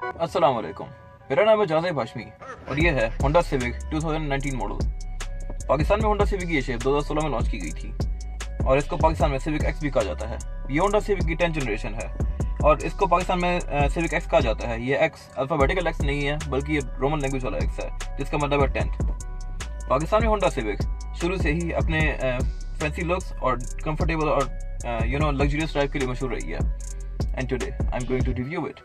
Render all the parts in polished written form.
अस्सलाम वालेकुम। मेरा नाम है जाज़ेब हाशमी और ये है होंडा सिविक 2019 मॉडल। पाकिस्तान में होंडा सिविक की ये शेप 2016 में लॉन्च की गई थी और इसको पाकिस्तान में सिविक एक्स भी कहा जाता है। ये होंडा सिविक की 10th जनरेशन है और इसको पाकिस्तान में सिविक एक्स कहा जाता है। ये एक्स अल्फ़ाबेटिकल एक्स नहीं है बल्कि ये रोमन लैंग्वेज वाला एक्स है जिसका मतलब है 10th। पाकिस्तान में होंडा सिविक शुरू से ही अपने फैंसी लुक्स और कंफर्टेबल और लग्जरियस ड्राइव के लिए मशहूर रही है। And today I am going to review it.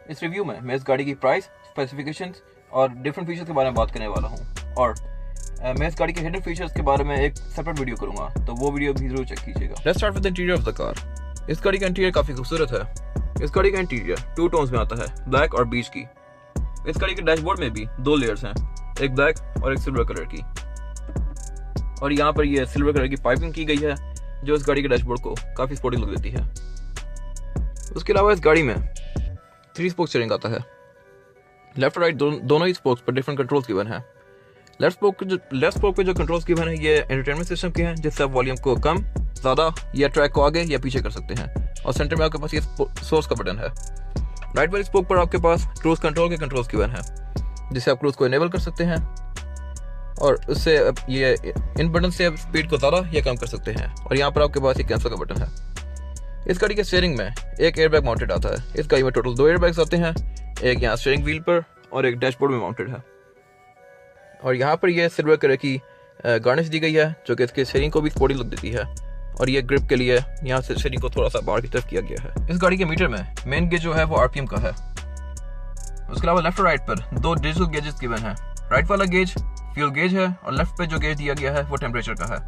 इस रिव्यू में मैं इस गाड़ी की प्राइस, स्पेसिफिकेशंस और डिफरेंट फीचर्स के बारे में बात करने वाला हूँ और मैं इस गाड़ी के हिडन फीचर्स के बारे में एक सेपरेट वीडियो करूंगा, तो वो वीडियो भी जरूर चेक कीजिएगा। Let's start with the interior of the car. इस गाड़ी का इंटीरियर काफी खूबसूरत है। इस गाड़ी का इंटीरियर 2 टोन्स में आता है, ब्लैक और बीच की। इस गाड़ी के डैशबोर्ड में भी 2 लेयर्स हैं, एक ब्लैक और एक सिल्वर कलर की। और यहाँ पर ये सिल्वर कलर की पाइपिंग की गई है जो इस गाड़ी के डैशबोर्ड को काफी स्पोर्टी लुक देती है। उसके अलावा इस गाड़ी में 3 स्पोक स्टीयरिंग आता है। लेफ्ट और राइट दोनों ही स्पोक्स पर डिफरेंट कंट्रोल्स गिवन है। लेफ्ट स्पोक पे जो कंट्रोल्स गिवन है ये एंटरटेनमेंट सिस्टम के हैं, जिससे आप वॉल्यूम को कम, ज़्यादा या ट्रैक को आगे या पीछे कर सकते हैं। और सेंटर में आपके पास ये सोर्स का बटन है। राइट वाली स्पोक पर आपके पास क्रूज कंट्रोल के कंट्रोल्स गिवन है, जिससे आप क्रूज को इनेबल कर सकते हैं और उससे ये इन बटन से आप स्पीड को ज़्यादा या कम कर सकते हैं। और यहाँ पर आपके पास ये कैंसिल का बटन है। इस गाड़ी के स्टीयरिंग में एक एयरबैग माउंटेड आता है। इस गाड़ी में टोटल 2 एयरबैग्स आते हैं, एक यहाँ स्टीयरिंग व्हील पर और एक डैशबोर्ड में माउंटेड है। और यहाँ पर ये सिल्वर कलर की गार्निश दी गई है जो कि इसके स्टीयरिंग को भी स्पोर्टी लुक देती है। और ये ग्रिप के लिए यहाँ से स्टीयरिंग को थोड़ा सा बाहर की तरफ किया गया है। इस गाड़ी के मीटर में मेन गेज जो है वो आरपीएम का है। उसके अलावा लेफ्ट और राइट पर 2 डिजिटल गेजेस गिवन है। राइट वाला गेज फ्यूल गेज है और लेफ्ट पे जो गेज दिया गया है वो टेम्परेचर का है।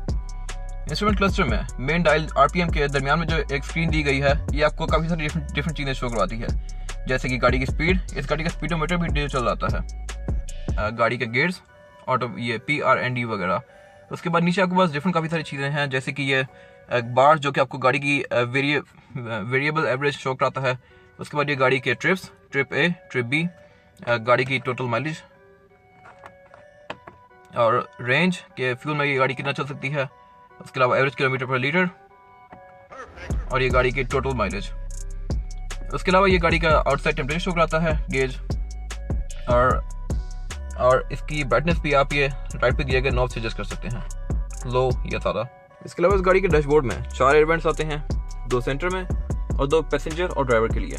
इंस्ट्रूमेंट क्लस्टर में मेन डायल आरपीएम के दरमियान में जो एक स्क्रीन दी गई है ये आपको काफ़ी सारी डिफरेंट चीज़ें शो करवाती है, जैसे कि गाड़ी की स्पीड। इस गाड़ी का स्पीडोमीटर भी डिजिटल आता है, गाड़ी के गियर्स, ऑटो ये PRND वगैरह। उसके बाद नीचे आपके पास डिफरेंट काफ़ी सारी चीज़ें हैं, जैसे कि ये बार जो कि आपको गाड़ी की वेरिएबल एवरेज शो कराता है। उसके बाद ये गाड़ी के trips, trip A, trip B, गाड़ी की टोटल माइलेज और रेंज के फ्यूल में ये गाड़ी कितना चल सकती है। उसके अलावा एवरेज किलोमीटर पर लीटर और ये गाड़ी की टोटल माइलेज। उसके अलावा ये गाड़ी का आउटसाइड टेम्परेचर शो कराता है गेज और इसकी ब्राइटनेस भी आप ये राइट पे दिए गए नॉब से एडजस्ट कर सकते हैं, लो या ज़्यादा। इसके अलावा इस गाड़ी के डैशबोर्ड में 4 एयरवेंट्स आते हैं, 2 सेंटर में और 2 पैसेंजर और ड्राइवर के लिए।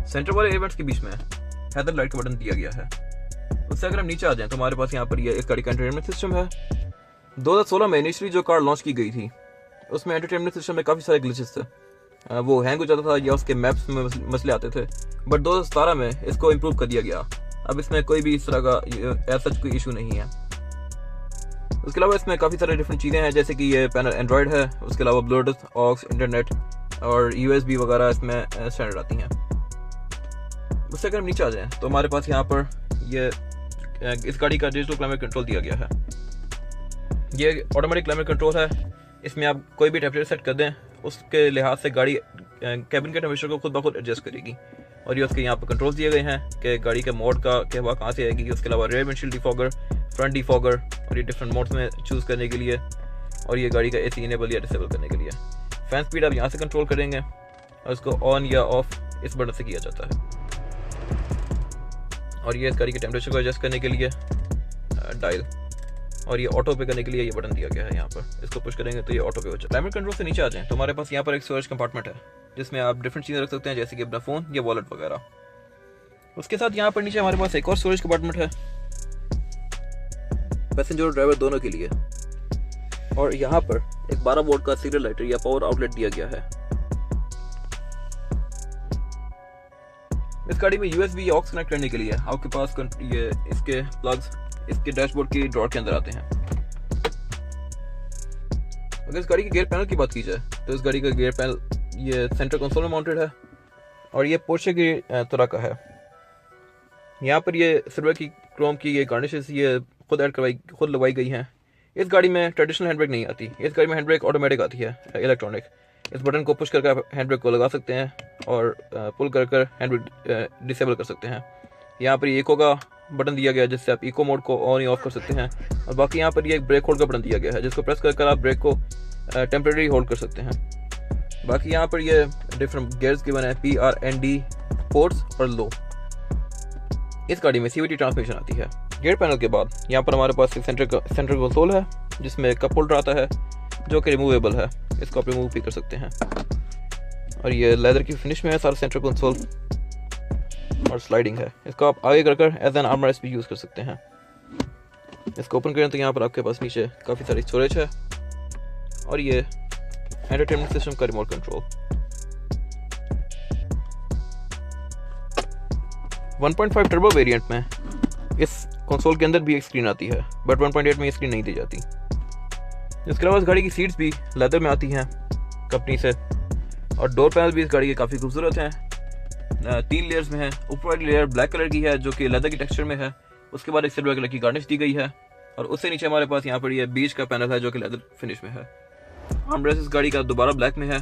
सेंटर वाले एयरवेंट्स के बीच में हेडलाइट लाइट का बटन दिया गया है। उससे अगर हम नीचे आ जाएं तो हमारे पास यहाँ पर ये इस गाड़ी का एंटरटेनमेंट सिस्टम है। 2016 में इनिशियली जो कार लॉन्च की गई थी उसमें एंटरटेनमेंट सिस्टम में काफ़ी सारे ग्लिचेस थे, वो हैंग हो जाता था या उसके मैप्स में मसले आते थे। बट 2017 में इसको इम्प्रूव कर दिया गया। अब इसमें कोई भी इस तरह का सच कोई इशू नहीं है। उसके अलावा इसमें काफ़ी सारे डिफरेंट चीज़ें हैं, जैसे कि ये पैनल एंड्रॉयड है। उसके अलावा ब्लूटूथ, ऑक्स, इंटरनेट और USB वगैरह इसमें स्टैंडर्ड आती हैं। उससे अगर हम नीचे आ जाएँ तो हमारे पास यहाँ पर ये इस गाड़ी का डिजिटल क्लाइमेट कंट्रोल दिया गया है। ये ऑटोमेटिक क्लाइमेट कंट्रोल है। इसमें आप कोई भी टेम्परेचर सेट कर दें उसके लिहाज से गाड़ी कैबिन के टेम्परेचर को खुद ब खुद एडजस्ट करेगी। और ये उसके यहाँ पर कंट्रोल्स दिए गए हैं कि गाड़ी के मोड का हवा कहाँ से आएगी। उसके अलावा rear windshield defogger, front defogger और ये डिफरेंट मोड्स में चूज़ करने के लिए और ये गाड़ी का AC इनेबल या डिसेबल करने के लिए। फैन स्पीड आप यहाँ से कंट्रोल करेंगे और इसको ऑन या ऑफ इस बटन से किया जाता है। और ये इस गाड़ी के टेम्परेचर को एडजस्ट करने के लिए डायल और ये ऑटो पे करने के लिए ये बटन दिया गया है। यहाँ पर इसको पुश करेंगे तो ये ऑटो पे हो जाए। क्लाइमेट कंट्रोल से नीचे आ जाएं तो हमारे पास यहाँ पर एक स्टोरेज कंपार्टमेंट है जिसमें आप डिफरेंट चीज़ें रख सकते हैं, जैसे कि अपना फ़ोन या वॉलेट वगैरह। उसके साथ यहाँ पर नीचे हमारे पास एक और स्टोरेज कंपार्टमेंट है पैसेंजर और ड्राइवर दोनों के लिए। और यहाँ पर एक 12 वोल्ट का सीरियल लाइटर या पावर आउटलेट दिया गया है। इस गाड़ी में USB या ऑक्स कनेक्ट करने के लिए आपके पास ये इसके प्लग्स इसके डैशबोर्ड की ड्रॉर के अंदर आते हैं। अगर इस गाड़ी के गियर पैनल की बात की जाए तो इस गाड़ी का गियर पैनल ये सेंटर कंसोल में माउंटेड है और ये पोर्शे की तरह का है। यहाँ पर ये सिल्वर की क्रोम की ये गार्निशेस ये खुद लगवाई गई हैं। इस गाड़ी में ट्रेडिशनल हैंड ब्रेक नहीं आती। इस गाड़ी में हैंड ब्रेक ऑटोमेटिक आती है, इलेक्ट्रॉनिक। इस बटन को पुश करके आप हैंड ब्रेक को लगा सकते हैं और पुल कर हैंड ब्रेक डिसेबल कर सकते हैं। यहाँ पर इको का बटन दिया गया है जिससे आप इको मोड को ऑन या ऑफ कर सकते हैं। और बाकी यहाँ पर ये एक ब्रेक होल्ड का बटन दिया गया है जिसको प्रेस कर आप ब्रेक को टेम्परेरी होल्ड कर सकते हैं। बाकी यहाँ पर ये डिफरेंट गियर्स गिवन है, PRND पोर्ट्स और लो। इस गाड़ी में CVT ट्रांसमिशन आती है। गियर पैनल के बाद यहाँ पर हमारे पास एक सेंटर कंसोल है जिसमें कप होल्डर आता है जो कि रिमूवेबल है, इसको आप रिमूव भी कर सकते हैं। और ये लेदर की फिनिश में है सारा सेंटर कंसोल और स्लाइडिंग है। इसको आप आगे कर एज एन आर्मरेस्ट भी यूज़ कर सकते हैं। इसको ओपन करें तो यहाँ पर आपके पास नीचे काफ़ी सारी स्टोरेज है और ये एंटरटेनमेंट सिस्टम का रिमोट कंट्रोल। 1.5 टर्बो वेरिएंट में इस कंसोल के अंदर भी एक स्क्रीन आती है, बट 1.8 में ये स्क्रीन नहीं दी जाती। इसके अलावा इस गाड़ी की सीट्स भी लेदर में आती हैं कंपनी से और डोर पैनल भी इस गाड़ी के काफ़ी खूबसूरत हैं। 3 लेयर्स में है। ऊपर वाली लेयर ब्लैक कलर की है जो कि लेदर की टेक्सचर में है, उसके बाद एक सिल्वर कलर की गार्निश दी गई है और उससे नीचे हमारे पास यहाँ पर ये बीच का पैनल है जो कि लेदर फिनिश में है। आर्मरेस्ट इस गाड़ी का दोबारा ब्लैक में है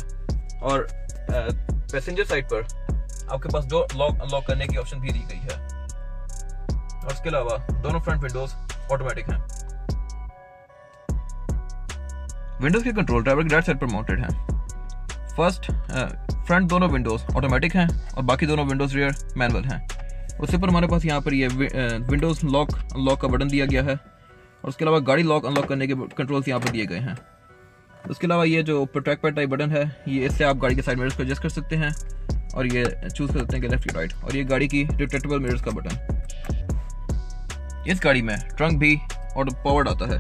और पैसेंजर साइड पर आपके पास जो लॉक अनलॉक करने की ऑप्शन भी दी गई है और इसके अलावा दोनों फ्रंट विंडोज ऑटोमेटिक हैं। विंडोज के कंट्रोल ड्राइवर की राइट साइड पर माउंटेड हैं। फर्स्ट फ्रंट दोनों विंडोज ऑटोमेटिक हैं और बाकी दोनों विंडोज रियर मैनुअल हैं। उससे पर हमारे पास यहाँ पर ये विंडोज लॉक अनलॉक का बटन दिया गया है और उसके अलावा गाड़ी लॉक अनलॉक करने के कंट्रोल्स यहाँ पर दिए गए हैं। उसके अलावा ये जो ट्रैक पैड टाइप बटन है, ये इससे आप गाड़ी के साइड मिरर्स को एडजस्ट कर सकते हैं और ये चूज़ कर सकते हैं कि लेफ्ट या राइट। और ये गाड़ी की रिट्रैक्टेबल मिरर्स का बटन। इस गाड़ी में ट्रंक भी और पावर्ड आता है।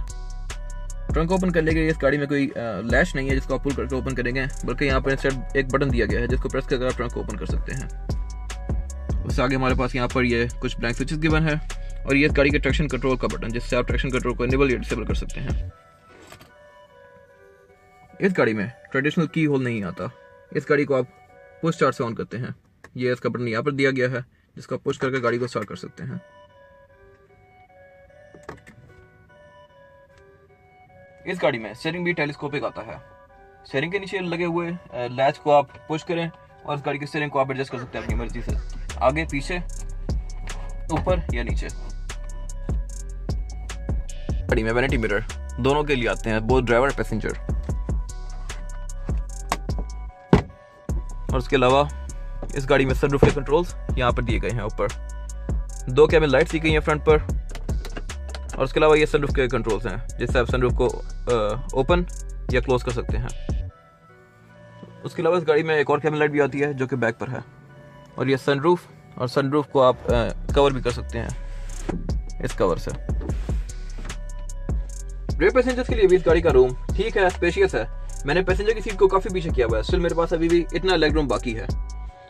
ट्रंक ओपन करने के लिए इस गाड़ी में कोई लैश नहीं है जिसको आप पुल करके ओपन करेंगे, बल्कि यहाँ पर इंस्टेड एक बटन दिया गया है जिसको प्रेस करके आप ट्रंक ओपन कर सकते हैं। उससे आगे हमारे पास यहाँ पर ये कुछ ब्लैंक स्विचेस गिवन है और ये इस गाड़ी के ट्रैक्शन कंट्रोल का बटन जिससे आप ट्रैक्शन कंट्रोल को इनेबल या डिसेबल कर सकते हैं। इस गाड़ी में ट्रेडिशनल की होल नहीं आता। इस गाड़ी को आप पुश स्टार्ट से ऑन करते हैं। ये इसका बटन यहाँ पर दिया गया है जिसको आप पुश करके गाड़ी को स्टार्ट कर सकते हैं। इस गाड़ी में स्टीयरिंग भी टेलीस्कोपिक आता है। स्टीयरिंग के नीचे लगे हुए लैच को आप पुश करें और इस गाड़ी की स्टीयरिंग को आप एडजस्ट कर सकते हैं अपनी मर्जी से, आगे पीछे ऊपर या नीचे। गाड़ी में वैनिटी मिरर दोनों के लिए आते हैं, बोथ ड्राइवर और पैसेंजर। और उसके अलावा इस गाड़ी में सनरूफ के कंट्रोल्स यहाँ पर दिए गए हैं। ऊपर 2 कैबिन लाइट्स दी गई हैं फ्रंट पर और उसके अलावा ये सनरूफ के कंट्रोल्स हैं जिससे आप सनरूफ को ओपन या क्लोज कर सकते हैं। उसके अलावा इस गाड़ी में एक और कैबिन लाइट भी आती है जो कि बैक पर है और ये सनरूफ को आप कवर भी कर सकते हैं इस कवर से। रेयर पैसेंजर्स के लिए भी इस गाड़ी का रूम ठीक है, स्पेशियस है। मैंने पैसेंजर की सीट को काफ़ी पीछे किया हुआ है, स्टिल मेरे पास अभी भी इतना लेग रूम बाकी है।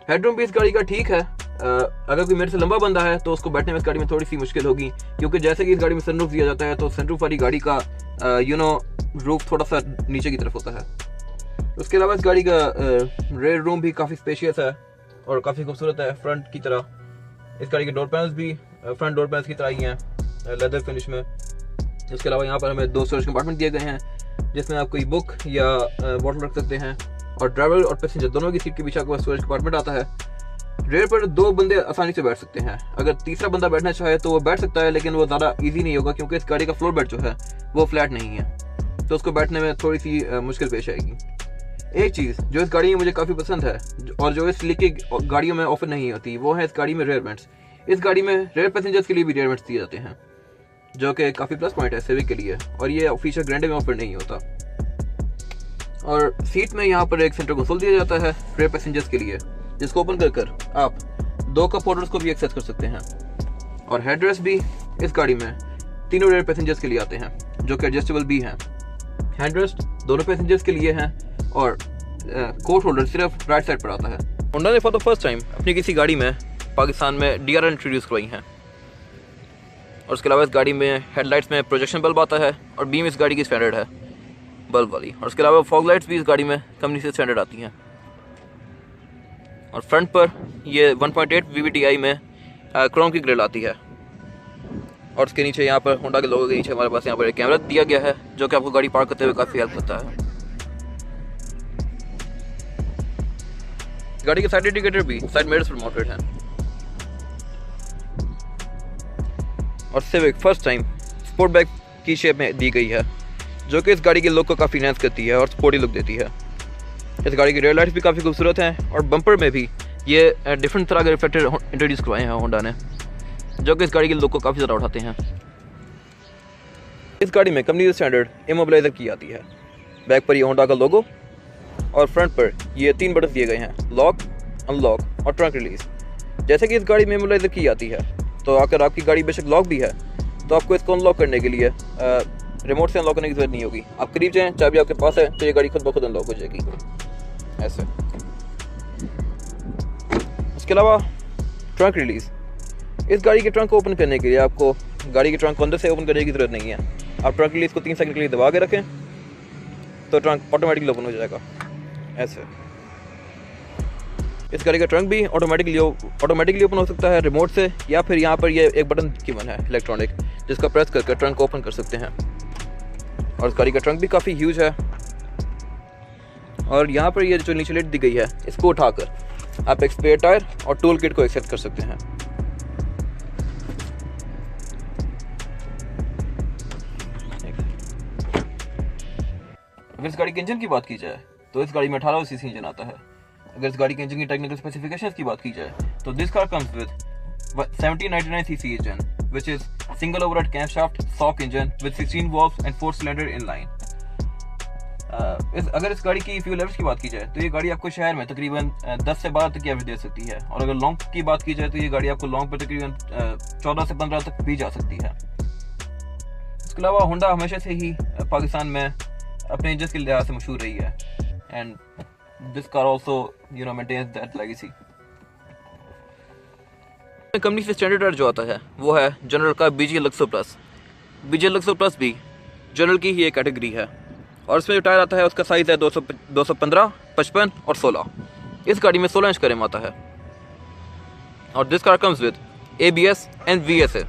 हेडरूम भी इस गाड़ी का ठीक है। अगर कोई मेरे से लंबा बंदा है तो उसको बैठने में इस गाड़ी में थोड़ी सी मुश्किल होगी, क्योंकि जैसे कि इस गाड़ी में सनरूफ दिया जाता है तो सनरूफ वाली गाड़ी का रूफ थोड़ा सा नीचे की तरफ होता है। उसके अलावा इस गाड़ी का रेयर रूम भी काफ़ी स्पेशियस है और काफ़ी खूबसूरत है फ्रंट की तरह। इस गाड़ी के डोर पैनल्स भी फ्रंट डोर पैनल्स की तरह ही हैं, लेदर फिनिश में। इसके अलावा यहाँ पर हमें 2 स्टोरेज कंपार्टमेंट दिए गए हैं जिसमें आप कोई बुक या बॉटल रख सकते हैं और ड्राइवर और पैसेंजर दोनों की सीट के पीछे आपके पास स्टोरेज कंपार्टमेंट आता है। रेयर पर 2 बंदे आसानी से बैठ सकते हैं। अगर तीसरा बंदा बैठना चाहे तो वो बैठ सकता है, लेकिन वो ज़्यादा इजी नहीं होगा क्योंकि इस गाड़ी का फ्लोर बेड जो है वो फ्लैट नहीं है, तो उसको बैठने में थोड़ी सी मुश्किल पेश आएगी। एक चीज़ जो इस गाड़ी में मुझे काफ़ी पसंद है और जो इस लिखी गाड़ियों में ऑफर नहीं होती वो है इस गाड़ी में रेयर वेंट्स। इस गाड़ी में रेयर पैसेंजर्स के लिए भी रेयर वेंट्स दिए जाते हैं जो कि काफ़ी प्लस पॉइंट है सिविक के लिए, और ये फीचर ग्रैंडे में ऑफर नहीं होता। और सीट में यहाँ पर एक सेंटर कंसोल दिया जाता है रेयर पैसेंजर्स के लिए जिसको ओपन कर आप 2 कप होल्डर्स को भी एक्सेस कर सकते हैं। और हेडरेस्ट भी इस गाड़ी में तीनों रेयर पैसेंजर्स के लिए आते हैं जो कि एडजस्टेबल भी हैं। हेडरेस्ट दोनों पैसेंजर्स के लिए हैं और कोट होल्डर सिर्फ राइट साइड पर आता है। होंडा ने फॉर द फर्स्ट टाइम अपनी किसी गाड़ी में पाकिस्तान में DRL इंट्रोड्यूस करवाई हैं। और उसके अलावा इस गाड़ी में हेडलाइट्स में प्रोजेक्शन बल्ब आता है और बीम इस गाड़ी की स्टैंडर्ड है बल्ब वाली। और उसके अलावा फॉग लाइट्स भी इस गाड़ी में कंपनी से स्टैंडर्ड आती हैं। और फ्रंट पर ये 1.8 VVTi में क्रोम की ग्रिल आती है। और उसके नीचे यहाँ पर होंडा के लोगों के नीचे हमारे पास यहाँ पर एक कैमरा दिया गया है जो कि आपको गाड़ी पार्क करते हुए काफ़ी हेल्प करता है। गाड़ी के साइड इंडिकेटर भी साइड मिरर्स पर माउंटेड हैं। और civic first time sport bag की शेप में दी गई है जो कि इस गाड़ी के लुक को काफ़ी इनहैंस करती है और स्पोर्टी लुक देती है। इस गाड़ी की रेयर लाइट्स भी काफ़ी खूबसूरत हैं और बम्पर में भी ये डिफरेंट तरह के रिफ्लेक्टर इंट्रोड्यूस करवाए हैं होंडा ने, जो कि इस गाड़ी के लुक को काफ़ी ज़्यादा उठाते हैं। इस गाड़ी में कंपनी स्टैंडर्ड इमोबिलाइजर की आती है। बैक पर ये होंडा का लोगो और फ्रंट पर ये 3 बटन दिए गए हैं, लॉक, अनलॉक और ट्रंक रिलीज। जैसे कि इस गाड़ी में इमोबिलाइजर की आती है, तो अगर आपकी गाड़ी बेशक लॉक भी है तो आपको इसको अनलॉक करने के लिए रिमोट से अनलॉक करने की जरूरत नहीं होगी। आप करीब जाएँ, चाबी आपके पास है, तो ये गाड़ी खुद ब खुद अनलॉक हो जाएगी ऐसे। इसके अलावा ट्रंक रिलीज, इस गाड़ी के ट्रंक को ओपन करने के लिए आपको गाड़ी के ट्रंक को अंदर से ओपन करने की ज़रूरत नहीं है। आप ट्रंक रिलीज को 3 सेकंड के लिए दबा के रखें तो ट्रंक ऑटोमेटिकली ओपन हो जाएगा ऐसे। इस गाड़ी का ट्रंक भी ऑटोमेटिकली ओपन हो सकता है रिमोट से, या फिर यहाँ पर ये एक बटन गिवन है इलेक्ट्रॉनिक, जिसका प्रेस करके ट्रंक को ओपन कर सकते हैं। और इस गाड़ी का ट्रंक भी काफ़ी ह्यूज है। और यहाँ पर ये जो नीचे लिड दी गई है, इसको उठाकर आप एक स्पेयर टायर और टूल किट को एक्सेस कर सकते हैं। अगर इस गाड़ी के इंजन की बात की जाए तो इस गाड़ी में 18 सीसी इंजन आता है। अगर इस गाड़ी के इंजन की टेक्निकल स्पेसिफिकेशंस की बात की जाए तो this car comes with 1799 CC engine which is single overhead camshaft SOHC engine with 16 valves and 4 cylinder inline. अगर इस गाड़ी की फ्यूल एवरेज की बात की जाए तो ये गाड़ी आपको शहर में तकरीबन 10 से 12 तक की एवरेज दे सकती है, और अगर लॉन्ग की बात की जाए तो ये गाड़ी आपको लॉन्ग पर तकरीबन 14 से 15 तक भी जा सकती है। इसके अलावा होंडा हमेशा से ही पाकिस्तान में अपने इंजन के लिहाज से मशहूर रही है, and this car also maintains that legacy. Company से स्टैंडर्ड जो आता है वो है जनरल का BG Luxo plus. BG Luxo plus भी जनरल की ही एक कैटेगरी है, और इसमें जो टायर आता है उसका साइज़ है 215, 55 और 16। इस गाड़ी में 16 इंच का रिम आता है, और this car comes with ABS and VSA।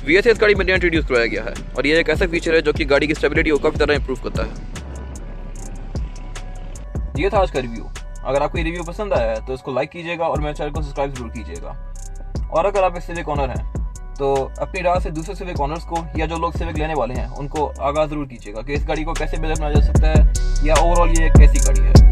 VSA इस गाड़ी में इंट्रोड्यूस करवाया गया है, और ये एक ऐसा फीचर है जो कि गाड़ी की स्टेबिलिटी को काफ़ी तरह इंप्रूव करता है। ये था आज का रिव्यू। अगर आपको ये रिव्यू पसंद आया है तो इसको लाइक कीजिएगा और मेरे चैनल को सब्सक्राइब जरूर कीजिएगा। और अगर आप एक सिविक ऑनर हैं तो अपनी राह से दूसरे सिविक ऑनर्स को, या जो लोग सिविक लेने वाले हैं, उनको आगाह जरूर कीजिएगा कि इस गाड़ी को कैसे बेहतर बनाया जा सकता है, या ओवरऑल ये एक कैसी गाड़ी है।